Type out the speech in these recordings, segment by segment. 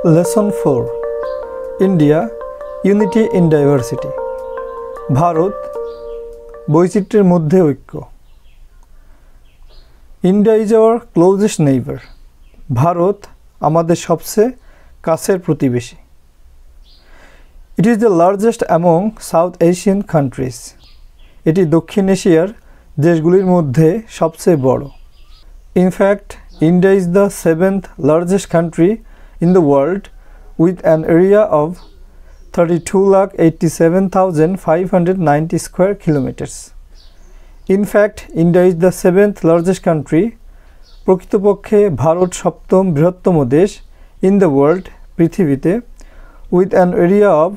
Lesson 4 India Unity in Diversity Bharat বৈচিত্র্যের মধ্যে ঐক্য India is our closest neighbor Bharat আমাদের সবচেয়ে কাছের প্রতিবেশী It is the largest among South Asian countries এটি দক্ষিণ এশিয়ার দেশগুলির মধ্যে সবচেয়ে বড় In fact India is the 7th largest country in the world with an area of 32,87,590 square kilometers. In fact, India is the 7th largest country. প্রকৃতপক্ষে ভারত সপ্তম বৃহত্তম দেশ in the world পৃথিবীতে with an area of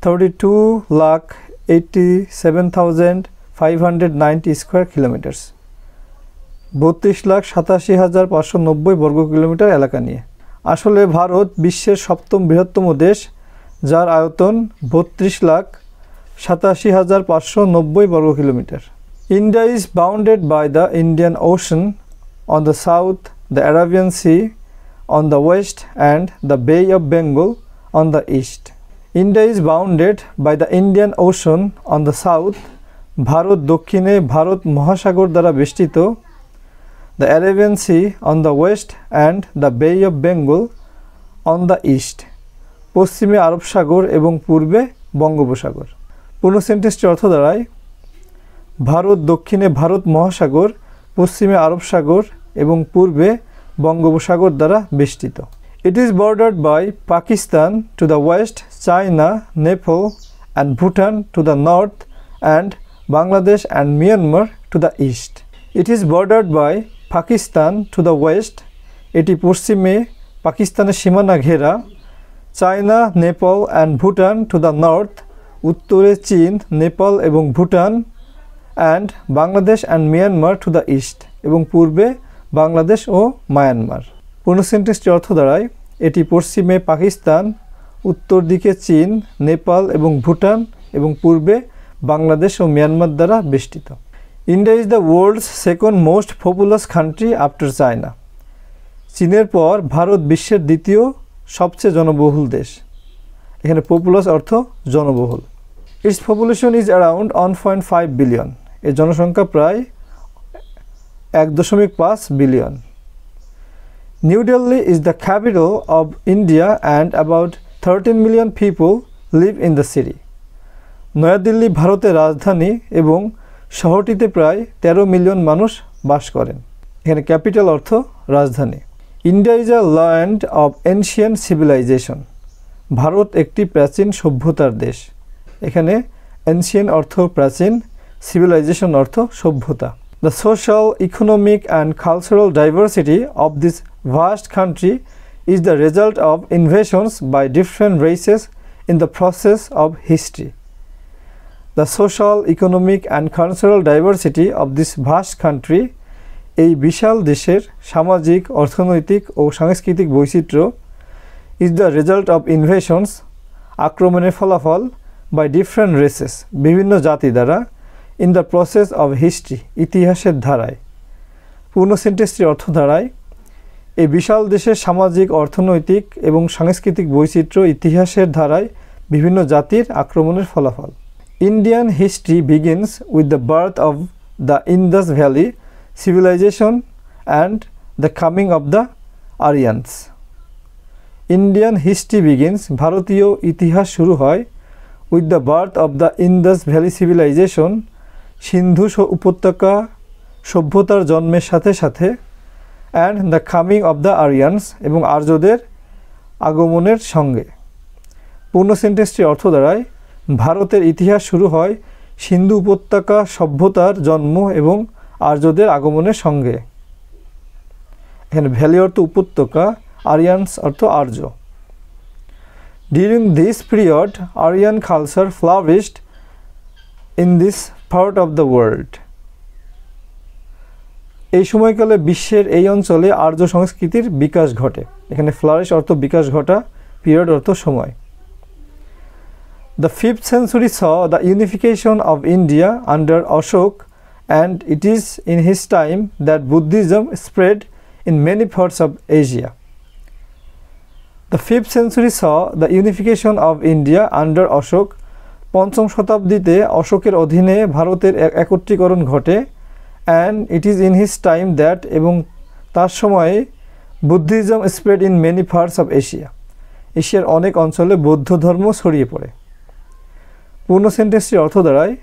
32,87,590 square kilometers. 32,87,590 বর্গ kilometre এলাকা নিয়ে আসলে ভারত বিশ্বের সপ্তম বৃহত্তম দেশ যার আয়তন 32,87,590 বর্গ kilometre India is bounded by the Indian Ocean on the south, the Arabian Sea on the west and the Bay of Bengal on the east. India is bounded by the Indian Ocean on the south, Bharat দক্ষিণে ভারত মহাসাগর দ্বারা বেষ্টিত the Arabian Sea on the west and the Bay of Bengal on the east. পশ্চিমে আরব সাগর এবং পূর্বে বঙ্গোপসাগর পূর্ণ সেন্টেন্সটির অর্থ দাঁড়ায় ভারত দক্ষিণে ভারত মহাসাগর পশ্চিমে আরব সাগর এবং পূর্বে বঙ্গোপসাগর দ্বারা বেষ্টিত It is bordered by Pakistan to the west, China, Nepal and Bhutan to the north and Bangladesh and Myanmar to the east. It is bordered by Pakistan to the west, এটি পশ্চিমে পাকিস্তানের সীমানা ঘেরা China Nepal and Bhutan to the north উত্তরে চীন নেপাল এবং Bhutan and Bangladesh and Myanmar to the east এবং পূর্বে বাংলাদেশ ও মায়ানমার পূর্ণ সেন্টেন্সটির অর্থ দাঁড়ায় এটি পশ্চিমে পাকিস্তান উত্তর দিকে চীন নেপাল এবং ভুটান এবং পূর্বে বাংলাদেশ ও মিয়ানমার দ্বারা বেষ্টিত India is the world's second most populous country after China. চীনের পর ভারত বিশ্বের দ্বিতীয় সবচেয়ে জনবহুল দেশ এখানে পপুলাস অর্থ জনবহুল Its population is around 1.5 billion. এর জনসংখ্যা প্রায় 1.5 billion New Delhi is the capital of India and about 13 million people live in the city. New Delhi ভারতের রাজধানী এবং শহরটিতে প্রায় 13 মিলিয়ন মানুষ বাস করেন এখানে ক্যাপিটাল অর্থ রাজধানী India is a land of ancient civilisation Bharat একটি প্রাচীন সভ্যতার দেশ এখানে এনশিয়েন্ট অর্থ প্রাচীন সিভিলাইজেশন অর্থ সভ্যতা the social economic and cultural diversity of this vast country is the result of invasions by different races in the process of history The social, economic and cultural diversity of this vast country এই বিশাল দেশের সামাজিক অর্থনৈতিক ও সাংস্কৃতিক বৈচিত্র্য is the result of invasions আক্রমণের ফলাফল by different races বিভিন্ন জাতি দ্বারা in the process of history ইতিহাসের ধারায় পূর্ণ সেন্টেন্সটির অর্থ দাঁড়ায় এই বিশাল দেশের সামাজিক অর্থনৈতিক এবং সাংস্কৃতিক বৈচিত্র্য ইতিহাসের ধারায় বিভিন্ন জাতির আক্রমণের ফলাফল Indian history begins with the birth of the Indus Valley civilization and the coming of the Aryans. Indian history begins ভারতীয় ইতিহাস শুরু হয় with the birth of the Indus Valley civilization সিন্ধু উপত্যকা সভ্যতার জন্মের সাথে সাথে and the coming of the Aryans এবং আর্যদের আগমনের সঙ্গে পূর্ণ সেন্টেন্সটির অর্থ দাঁড়ায় ভারতের ইতিহাস শুরু হয় সিন্ধু উপত্যকা সভ্যতার জন্ম এবং আর্যদের আগমনের সঙ্গে এখানে ভ্যালি অর্থ উপত্যকা আরিয়ানস অর্থ আর্য during this period Aryan culture flourished in this part of the world এই সময়কালে বিশ্বের এই অঞ্চলে আর্য সংস্কৃতির বিকাশ ঘটে এখানে ফ্লারিশ অর্থ বিকাশ ঘটা পিরিয়ড অর্থ সময় The 5th century saw the unification of India under Ashok and it is in his time that Buddhism spread in many parts of Asia. The 5th century saw the unification of India under Ashok. পঞ্চম শতাব্দীতে অশোকের অধীনে ভারতের একত্রীকরণ ঘটে। And it is in his time that এবং তার সময়ে Buddhism spread in many parts of Asia. এশিয়ার অনেক অঞ্চলে বৌদ্ধ ধর্ম ছড়িয়ে পড়ে। পূর্ণ সেন্টেন্সটির অর্থ দাঁড়ায়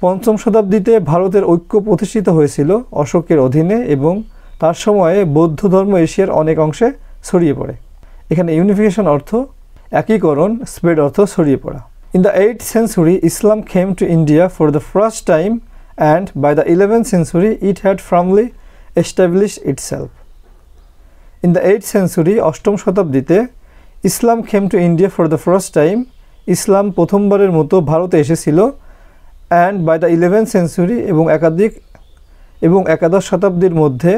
পঞ্চম শতাব্দীতে ভারতের ঐক্য প্রতিষ্ঠিত হয়েছিল অশোকের অধীনে এবং তার সময়ে বৌদ্ধ ধর্ম এশিয়ার অনেক অংশে ছড়িয়ে পড়ে। এখানে ইউনিফিকেশন অর্থ একীকরণ, স্প্রেড অর্থ ছড়িয়ে পড়া। In the 8th century, Islam came to India for the first time, and by the 11th century, it had firmly established itself. In the 8th century, অষ্টম শতাব্দীতে ইসলাম came to India for the first time. ইসলাম প্রথমবারের মতো ভারতে এসেছিল। And by the 11th century এবং একাদশ শতাব্দীর মধ্যে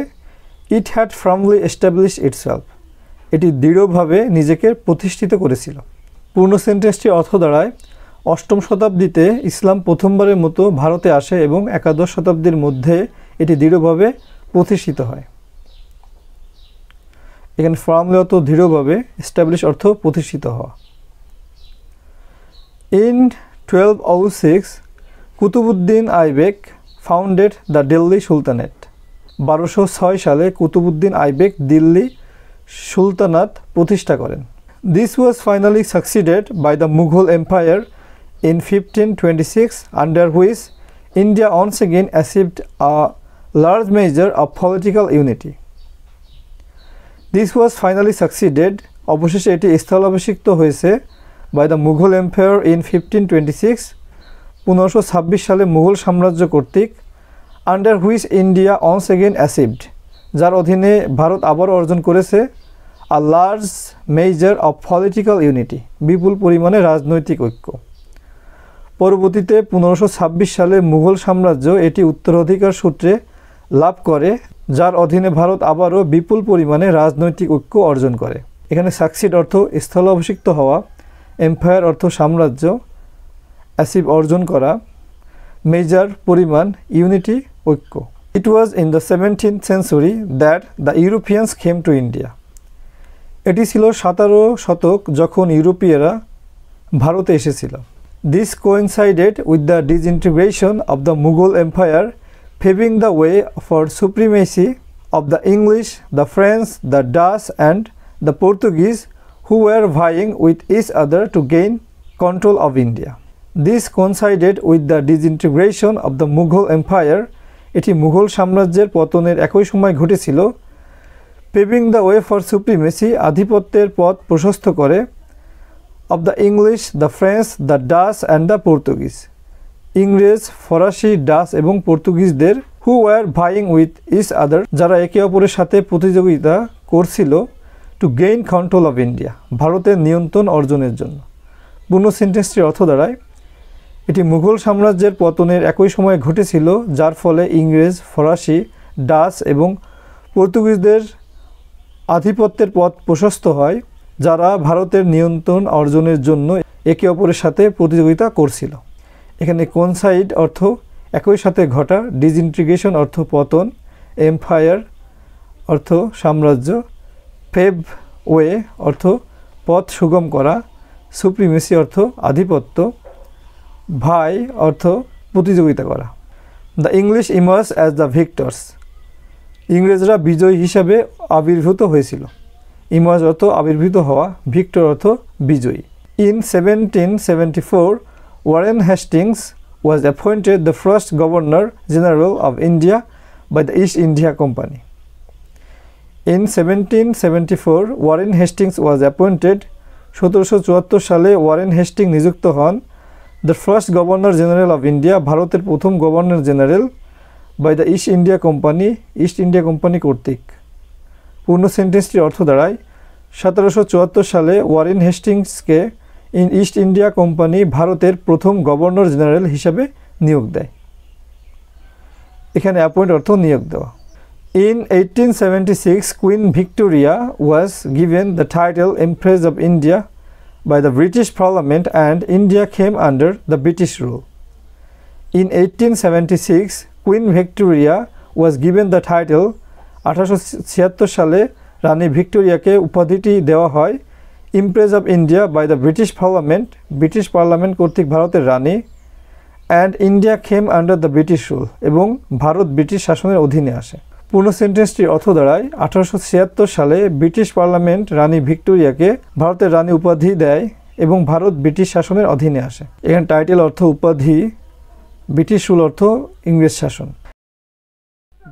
it had firmly established itself. এটি দৃঢ়ভাবে নিজেকে প্রতিষ্ঠিত করেছিল। পূর্ণ সেন্টেন্সটির অর্থ দাঁড়ায় অষ্টম শতাব্দীতে ইসলাম প্রথমবারের মতো ভারতে আসে এবং একাদশ শতাব্দীর মধ্যে এটি দৃঢ়ভাবে প্রতিষ্ঠিত হয়। এখানে ফার্মলি অর্থ দৃঢ়ভাবে, এস্টাবলিশ অর্থ প্রতিষ্ঠিত হওয়া। In 1206, Qutbuddin আইবেক founded the Delhi Sultanate. 1206 সালে কুতুবউদ্দিন আইবেক দিল্লি সুলতানাত প্রতিষ্ঠা করেন। This was finally succeeded by the Mughal Empire in 1526, under which India once again achieved a large measure of political unity. This was finally succeeded, অবশেষে এটি স্থলাভিষিক্ত হয়েছে by the Mughal Empire in 1526, 1526 সালে মুঘল সাম্রাজ্য কর্তৃক, under which India once again achieved, যার অধীনে ভারত আবারও অর্জন করেছে a large measure of political unity, বিপুল পরিমাণে রাজনৈতিক ঐক্য। পরবর্তীতে 1526 সালে মুঘল সাম্রাজ্য এটি উত্তরাধিকার সূত্রে লাভ করে, যার অধীনে ভারত আবারও বিপুল পরিমাণে রাজনৈতিক ঐক্য অর্জন করে। এখানে সাকসিড অর্থ স্থলাভিষিক্ত হওয়া, এম্পায়ার অর্থ সাম্রাজ্য, অ্যাচিভ অর্জন করা, মেজার পরিমাণ, ইউনিটি ঐক্য। It was in the 17th century that the Europeans came to India. এটি ছিল 17 শতক যখন ইউরোপীয়রা ভারতে এসেছিল। This coincided with the disintegration of the Mughal Empire, paving the way for supremacy of the English, the French, the Dutch and the Portuguese, who were vying with each other to gain control of India. This coincided with the disintegration of the Mughal Empire. এটি মুঘল সাম্রাজ্যের পতনের একই সময় ঘটেছিল। Paving the way for supremacy, আধিপত্যের পথ প্রশস্ত করে, of the English, the French, the Dutch and the Portuguese, ইংরেজ, ফরাসি, ডাচ এবং পর্তুগিজদের, who were vying with each other, যারা একে অপরের সাথে প্রতিযোগিতা করছিল, to gain control of India, ভারতের নিয়ন্ত্রণ অর্জনের জন্য। পূর্ণ সেন্টেন্সটির অর্থ দাঁড়ায় এটি মুঘল সাম্রাজ্যের পতনের একই সময়ে ঘটেছিল, যার ফলে ইংরেজ, ফরাসি, ডাচ এবং পর্তুগিজদের আধিপত্যের পথ প্রশস্ত হয়, যারা ভারতের নিয়ন্ত্রণ অর্জনের জন্য একে অপরের সাথে প্রতিযোগিতা করছিল। এখানে কোনসাইড অর্থ একই সাথে ঘটা, ডিসইন্টিগ্রেশন অর্থ পতন, এম্পায়ার অর্থ সাম্রাজ্য, পেভ ওয়ে অর্থ পথ সুগম করা, সুপ্রিমেসি অর্থ আধিপত্য, ভাই অর্থ প্রতিযোগিতা করা। The English emerge as the victors, ইংরেজরা বিজয়ী হিসাবে আবির্ভূত হয়েছিল। ইমার্জ অর্থ আবির্ভূত হওয়া, ভিক্টর অর্থ বিজয়ী। In 1774, Warren Hastings was appointed the first Governor General of India by the East India Company. In 1774, Warren Hastings was appointed, 1774 সালে ওয়ারেন হেস্টিং নিযুক্ত হন, the first governor general of India, ভারতের প্রথম গভর্নর জেনারেল, by the East India Company, East India Company কর্তৃক। পূর্ণ সেন্টেন্সটির অর্থ দাঁড়ায় 1774 সালে ওয়ারেন হেস্টিংসকে ইস্ট ইন্ডিয়া কোম্পানি ভারতের প্রথম গভর্নর জেনারেল হিসাবে নিয়োগ দেয়। এখানে অ্যাপয়েন্ট অর্থ নিয়োগ দেওয়া। In 1876, Queen Victoria was given the title Empress of India by the British Parliament and India came under the British rule. In 1876, Queen Victoria was given the title, 1876 সালে রানী ভিক্টোরিয়াকে উপাধিটি দেওয়া হয় Empress of India by the British Parliament, British Parliament কর্তৃক ভারতের রানী, and India came under the British rule, এবং Bharat British শাসনের অধীনে আসে। পূর্ণ সেন্টেন্সটির অর্থ দাঁড়ায় 1876 সালে ব্রিটিশ পার্লামেন্ট রানী ভিক্টোরিয়াকে ভারতের রানী উপাধি দেয় এবং ভারত ব্রিটিশ শাসনের অধীনে আসে। এখানে টাইটেল অর্থ উপাধি, ব্রিটিশ রুল অর্থ ইংরেজ শাসন।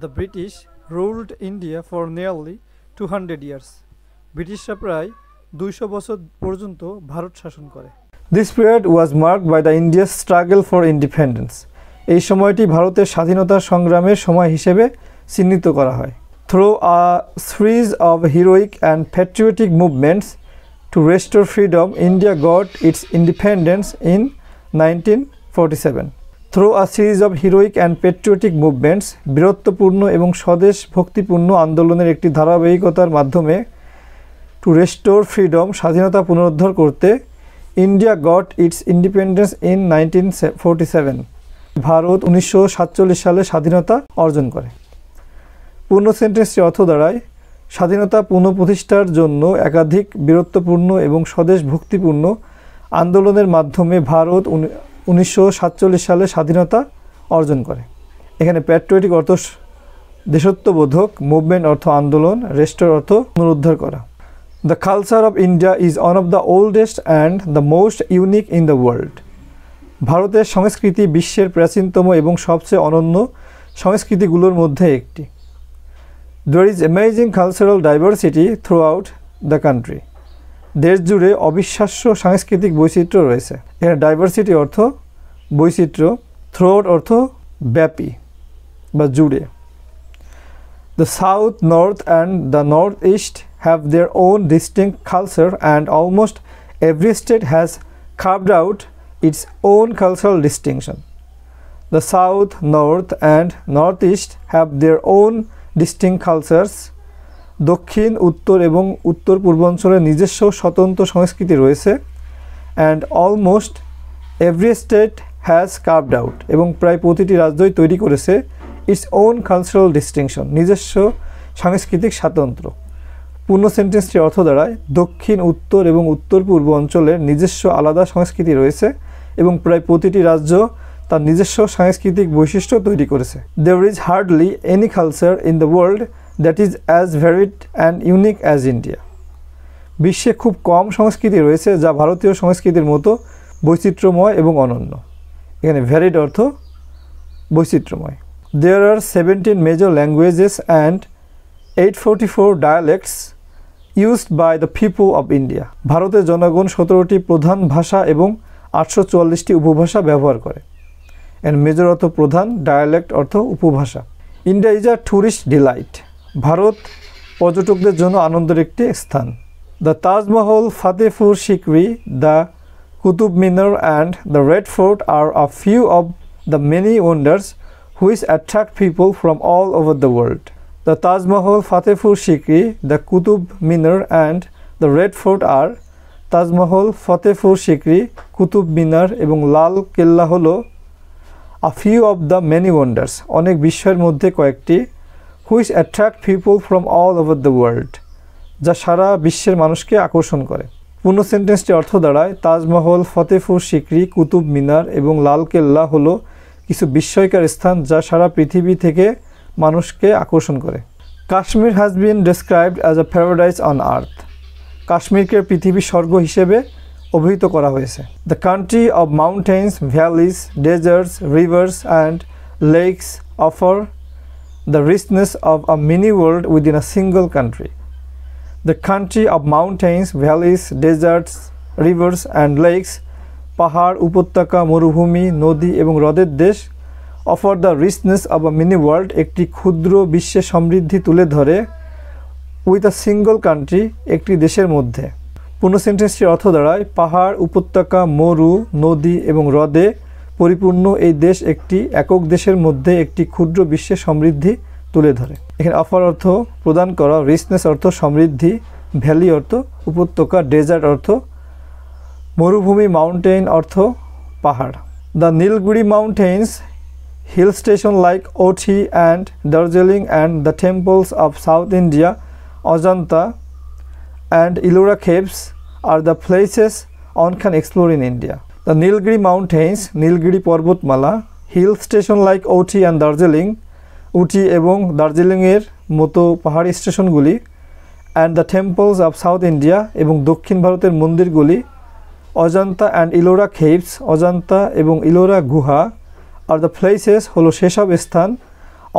The British ruled India for nearly 200 years. ব্রিটিশরা প্রায় 200 বছর পর্যন্ত ভারত শাসন করে। This period was marked by the India's struggle for independence. এই সময়টি ভারতের স্বাধীনতা সংগ্রামের সময় হিসেবে চিহ্নিত করা হয়। Through a series of heroic and patriotic movements to restore freedom, India got its independence in 1947. Through a series of heroic and patriotic movements, বীরত্বপূর্ণ এবং স্বদেশ ভক্তিপূর্ণ আন্দোলনের একটি ধারাবাহিকতার মাধ্যমে to restore freedom, স্বাধীনতা পুনরুদ্ধার করতে, India got its independence in 1947. Bharat 1947 সালে স্বাধীনতা অর্জন করে। পূর্ণ সেন্টেন্সটি অর্থ দাঁড়ায় স্বাধীনতা পুনঃপ্রতিষ্ঠার জন্য একাধিক বীরত্বপূর্ণ এবং স্বদেশ ভক্তিপূর্ণ আন্দোলনের মাধ্যমে ভারত 1947 সালে স্বাধীনতা অর্জন করে। এখানে প্যাট্রিয়টিক অর্থ দেশত্ববোধক, মুভমেন্ট অর্থ আন্দোলন, রেস্টোর অর্থ পুনরুদ্ধার করা। The culture of India is one of the oldest and the most unique in the world. ভারতের সংস্কৃতি বিশ্বের প্রাচীনতম এবং সবচেয়ে অনন্য সংস্কৃতিগুলোর মধ্যে একটি। There is amazing cultural diversity throughout the country. দেশ জুড়ে অবিশ্বাস্য সাংস্কৃতিক বৈচিত্র্য রয়েছে। এখানে ডাইভার্সিটি অর্থ বৈচিত্র্য, থ্রুআউট অর্থ ব্যাপী বা জুড়ে। The south, north and the northeast have their own distinct culture, and almost every state has carved out its own cultural distinction. The south, north and northeast have their own distinct cultures. দক্ষিণ, উত্তর এবং উত্তর পূর্বাঞ্চলের নিজস্ব স্বতন্ত্র সংস্কৃতি রয়েছে। and almost every state has carved out, এবং প্রায় প্রতিটি রাজ্যই তৈরি করেছে its own cultural distinction, নিজস্ব সাংস্কৃতিক স্বাতন্ত্র্য। পূর্ণ সেন্টেন্সটির অর্থ দাঁড়ায় দক্ষিণ, উত্তর এবং উত্তর পূর্ব অঞ্চলের নিজস্ব আলাদা সংস্কৃতি রয়েছে এবং প্রায় প্রতিটি রাজ্য তার নিজস্ব সাংস্কৃতিক বৈশিষ্ট্য তৈরি করেছে। There is hardly any culture in the world that is as varied and unique as India. বিশ্বে খুব কম সংস্কৃতি রয়েছে যা ভারতীয় সংস্কৃতির মতো বৈচিত্র্যময় এবং অনন্য। এখানে ভ্যারিড অর্থ বৈচিত্র্যময়। There are 17 major languages and 844 dialects used by the people of India. ভারতের জনগণ 17টি প্রধান ভাষা এবং 844টি উপভাষা ব্যবহার করে। and মেজর অর্থ প্রধান, ডায়ালেক্ট অর্থ উপভাষা। India is a tourist delight. Bharat পর্যটকদের জন্য আনন্দের একটি স্থান। The Taj Mahal, Fatehpur Sikri, the Qutub Minar and the Red Fort are a few of the many wonders which attract people from all over the world. The Taj Mahal, Fatehpur Sikri, the Qutub Minar and the Red Fort are Taj Mahal, Fatehpur Sikri, Qutub Minar এবং লাল কেল্লা হলো a few of the many wonders, অনেক বিস্ময়ের মধ্যে কয়েকটি, which attract people from all over the world, যা সারা বিশ্বের মানুষকে আকর্ষণ করে। পূর্ণ সেন্টেন্সটি অর্থ দাঁড়ায় তাজমহল, ফতেপুর সিকরি, কুতুব মিনার এবং লাল কেল্লা হলো কিছু বিস্ময়কর স্থান যা সারা পৃথিবী থেকে মানুষকে আকর্ষণ করে। Kashmir has been described as a paradise on earth. কাশ্মীরকে পৃথিবীর স্বর্গ হিসেবে অভিহিত করা হয়েছে। The country of mountains, valleys, deserts, rivers and lakes offer the richness of a mini world within a single country. The country of mountains, valleys, deserts, rivers and lakes, পাহাড়, উপত্যকা, মরুভূমি, নদী এবং হ্রদের দেশ, offer the richness of a mini world, একটি ক্ষুদ্র বিশ্বের সমৃদ্ধি তুলে ধরে, উইথ আ সিঙ্গল কান্ট্রি, একটি দেশের মধ্যে। পূর্ণ সেন্টেন্সটির অর্থ দাঁড়ায় পাহাড়, উপত্যকা, মরু, নদী এবং হ্রদে পরিপূর্ণ এই দেশ একটি একক দেশের মধ্যে একটি ক্ষুদ্র বিশ্বের সমৃদ্ধি তুলে ধরে। এখানে অফার অর্থ প্রদান করা, রিচনেস অর্থ সমৃদ্ধি, ভ্যালি অর্থ উপত্যকা, ডেজার্ট অর্থ মরুভূমি, মাউন্টেন অর্থ পাহাড়। The Nilgiri mountains, hill station like Oti and Darjeeling, and the temples of South India, Ajanta and Ellora caves are the places one can explore in India. The Nilgiri Mountains, Nilgiri Parbatmala, hill station like Ooty and Darjeeling, Ooty এবং দার্জিলিং এর মতো পাহাড়ি স্টেশনগুলি, and the temples of South India এবং দক্ষিণ ভারতের মন্দিরগুলি, Ajanta and Ellora caves, Ajanta এবং ইলোরা গুহা are the places হলো সেসব স্থান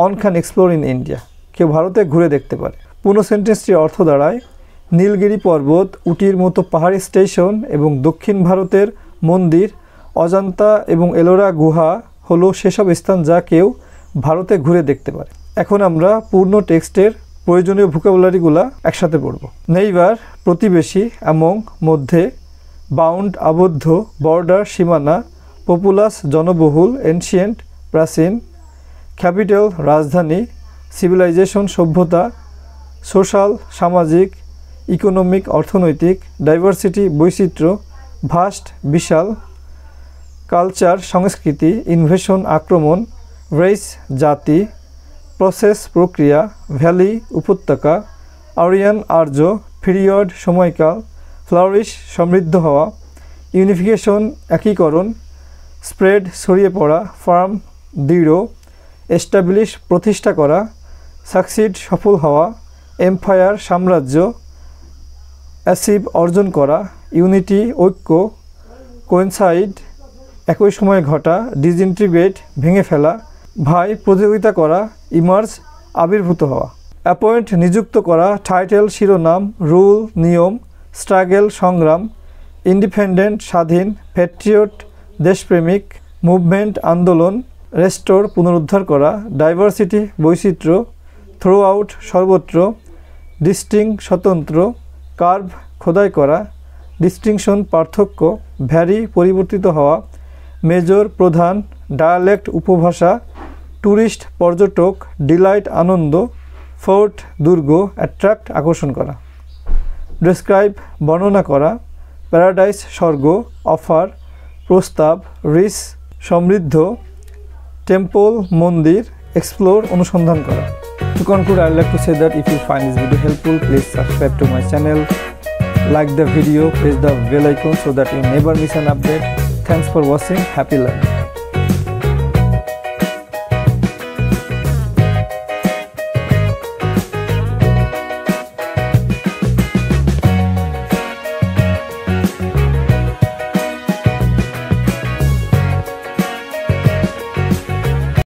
one can explore in India, কেউ ভারতে ঘুরে দেখতে পারে। পুরো সেন্টেন্সটির অর্থ দাঁড়ায়, নীলগিরি পর্বত, উটির মতো পাহাড়ি স্টেশন এবং দক্ষিণ ভারতের মন্দির, অজন্তা এবং এলোরা গুহা হলো সেসব স্থান যা কেউ ভারতে ঘুরে দেখতে পারে। এখন আমরা পূর্ণ টেক্সটের প্রয়োজনীয় ভোকাবুলারিগুলো একসাথে পড়ব। নেইবার প্রতিবেশী, অ্যামং মধ্যে, বাউন্ড আবদ্ধ, বর্ডার সীমানা, পপুলাস জনবহুল, এনশিয়েন্ট প্রাচীন, ক্যাপিটাল রাজধানী, সিভিলাইজেশন সভ্যতা, সোশ্যাল সামাজিক, ইকোনমিক অর্থনৈতিক, ডাইভার্সিটি বৈচিত্র্য, ভাস্ট বিশাল, কালচার সংস্কৃতি, ইনভেশন আক্রমণ, রেস জাতি, প্রসেস প্রক্রিয়া, ভ্যালি উপত্যকা, আরিয়ান আর্য, পিরিয়ড সময়কাল, ফ্লারিশ সমৃদ্ধ হওয়া, ইউনিফিকেশন একীকরণ, স্প্রেড ছড়িয়ে পড়া, ফার্ম দৃঢ়, এস্টাবলিশ প্রতিষ্ঠা করা, সাকসিড সফল হওয়া, এম্পায়ার সাম্রাজ্য, অ্যাচিভ অর্জন করা, ইউনিটি ঐক্য, কোয়েনসাইড একই সময়ে ঘটা, ডিসইন্টিগ্রেট ভেঙে ফেলা, ভাই প্রতিযোগিতা করা, ইমার্জ আবির্ভূত হওয়া। অ্যাপয়েন্ট নিযুক্ত করা, টাইটেল শিরোনাম, রুল নিয়ম, স্ট্রাগল সংগ্রাম, ইন্ডিপেন্ডেন্ট স্বাধীন, প্যাট্রিয়ট দেশপ্রেমিক, মুভমেন্ট আন্দোলন, রেস্টোর পুনরুদ্ধার করা, ডাইভার্সিটি বৈচিত্র্য, থ্রো আউট সর্বত্র, ডিস্টিং স্বতন্ত্র, কার্ভ খোদাই করা, ডিস্টিংশন পার্থক্য, ভ্যারি পরিবর্তিত হওয়া, মেজর প্রধান, ডায়ালেক্ট উপভাষা, ট্যুরিস্ট পর্যটক, ডিলাইট আনন্দ, ফোর্ট দুর্গ, অ্যাট্রাক্ট আকর্ষণ করা, ডেসক্রাইব বর্ণনা করা, প্যারাডাইস স্বর্গ, অফার প্রস্তাব, রিস সমৃদ্ধ, টেম্পল মন্দির, এক্সপ্লোর অনুসন্ধান করা। To conclude, I would like to say that if you find this video helpful, please subscribe to my channel, like the video, press the bell icon so that you never miss an update. Thanks for watching. Happy learning.